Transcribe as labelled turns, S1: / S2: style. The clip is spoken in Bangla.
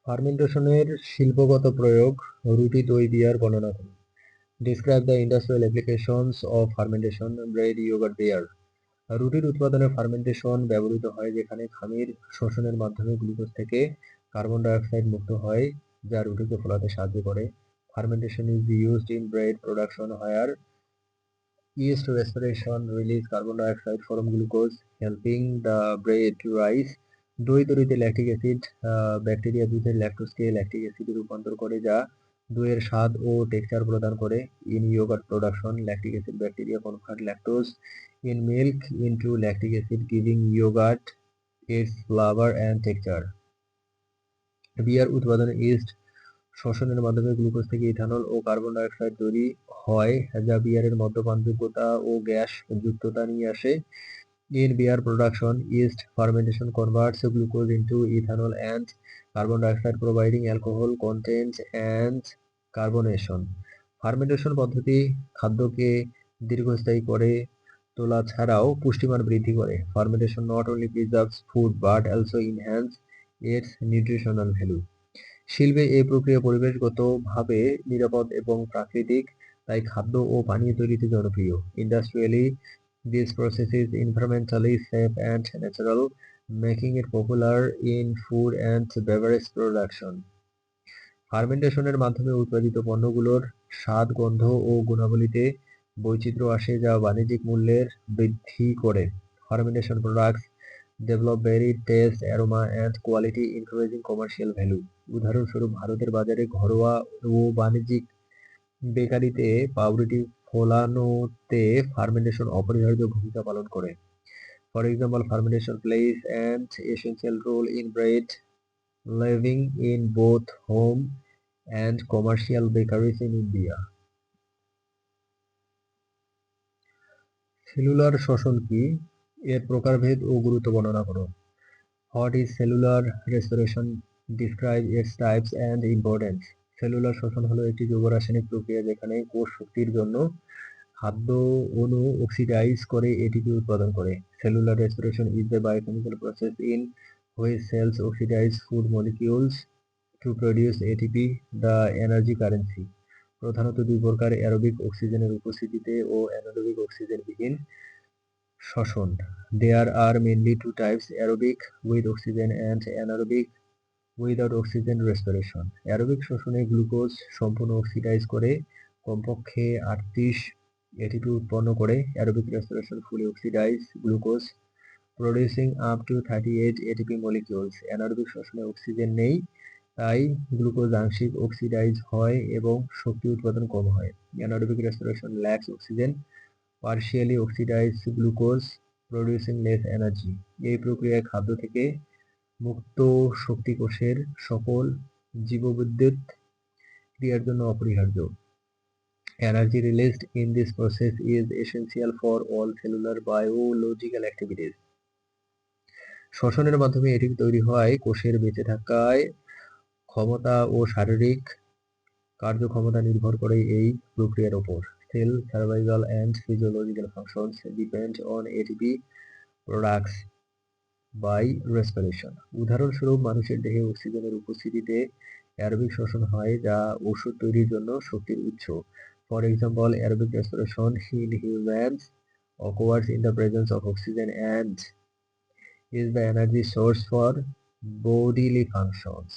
S1: ফার্মেন্টেশনের শিল্পগত প্রয়োগ, রুটি, দই, বিয়ার বর্ণনা করুন। Describe the industrial applications of fermentation, bread, yogurt, beer. রুটির উৎপাদনে ফার্মেন্টেশন ব্যবহৃত হয় যেখানে খামির শোষণের মাধ্যমে গ্লুকোজ থেকে কার্বন ডাই অক্সাইড মুক্ত হয় যা রুটিকে ফোলাতে সাহায্য করে। Fermentation is used in bread production where yeast respiration release carbon dioxide from glucose helping the bread to rise. দই তৈরিতে ল্যাকটিক অ্যাসিড ব্যাকটেরিয়া দুধের ল্যাকটোজকে ল্যাকটিক অ্যাসিডে রূপান্তর করে যা দইয়ের স্বাদ ও টেক্সচার প্রদান করে। In yogurt production lactic acid bacteria convert lactose in milk into lactic acid giving yogurt its flavour and texture. Beer উৎপাদনে ইস্ট শোষণের মাধ্যমে গ্লুকোজ থেকে ইথানল ও কার্বন ডাই অক্সাইড তৈরি হয় যা বিয়ারের মদ্যপানযোগ্যতা ও গ্যাস যুক্ততা নিয়ে আসে। In beer production, yeast fermentation converts glucose into ethanol and carbon dioxide, providing alcohol content and carbonation. Fermentation পদ্ধতি খাদ্যকে দীর্ঘস্থায়ী করে তোলা ছাড়াও পুষ্টিমান বৃদ্ধি করে। Fermentation not only preserves food but also enhance its nutritional value. শিল্পে এই প্রক্রিয়া পরিবেশগতভাবে নিরাপদ এবং প্রাকৃতিক, তাই খাদ্য ও পানীয় তৈরিতে জনপ্রিয়। Industrially, this process is environmentally safe and natural, making it popular in food and beverage production. ফার্মেন্টেশনের মাধ্যমে উৎপাদিত পণ্যগুলোর স্বাদ, গন্ধ ও গুণাবলীতে বৈচিত্র্য আসে যা বাণিজ্যিক মূল্যের বৃদ্ধি করে। Fermentation products develop varied taste, aroma and quality, increasing commercial value. উদাহরণস্বরূপ ভারতের বাজারে ঘরোয়া ও বাণিজ্যিক বেকারিতে পাউরুটি ফোলানোতে ফার্মেন্টেশন অপরিহার্য ভূমিকা পালন করে। For example, fermentation plays an essential role in bread leaving in both home and commercial bakeries in India. Cellular শ্বসন কি? এর প্রকারভেদ ও গুরুত্ব বর্ণনা করো। What is cellular respiration? Describe its types and importance. Cellular শ্বসন হলো একটি জৈব রাসায়নিক প্রক্রিয়া যেখানে কোষ শক্তির জন্য খাদ্য অণু অক্সিডাইজ করে এটিপি উৎপাদন করে। Cellular respiration is the biochemical process in which cells oxidise food molecules to produce ATP, the energy currency. প্রধানত দুই প্রকার, অ্যারোবিক অক্সিজেনের উপস্থিতিতে ও অ্যানারোবিক অক্সিজেনবিহীন শ্বসন। There are mainly two types, aerobic with oxygen and anaerobic without oxygen respiration. Aerobic শোষণে গ্লুকোজ সম্পূর্ণ অক্সিডাইজ করে কমপক্ষে 38 এটিপি উৎপন্ন করে। Aerobic respiration fully oxidise glucose producing up to 38 ATP molecules. Anaerobic শোষণে অক্সিজেন নেই, তাই গ্লুকোজ আংশিক অক্সিডাইজ হয় এবং শক্তি উৎপাদন কম হয়। Anaerobic respiration lakhs oxygen partially oxidized glucose producing less energy. এই প্রক্রিয়ায় খাদ্য থেকে মুক্ত শক্তি কোষের সকল জীববিদ্যুৎ ক্রিয়ার জন্য অপরিহার্য। Energy released in this process is essential for all cellular biological activities. শ্বসনের মাধ্যমে এটি তৈরি হয় কোষের বেঁচে থাকায় ক্ষমতা ও শারীরিক কার্যক্ষমতা নির্ভর করে এই প্রক্রিয়ার উপর। Cell survival and physiological functions depend on ATP products by respiration. উদাহরণস্বরূপ মানুষের দেহে অক্সিজেনের উপস্থিতিতে অ্যারোবিক শ্বসন হয় যা ওষুধ তৈরির জন্য শক্তির উৎস। For example, aerobic respiration in humans occurs in the presence of oxygen and is the energy source for bodily functions.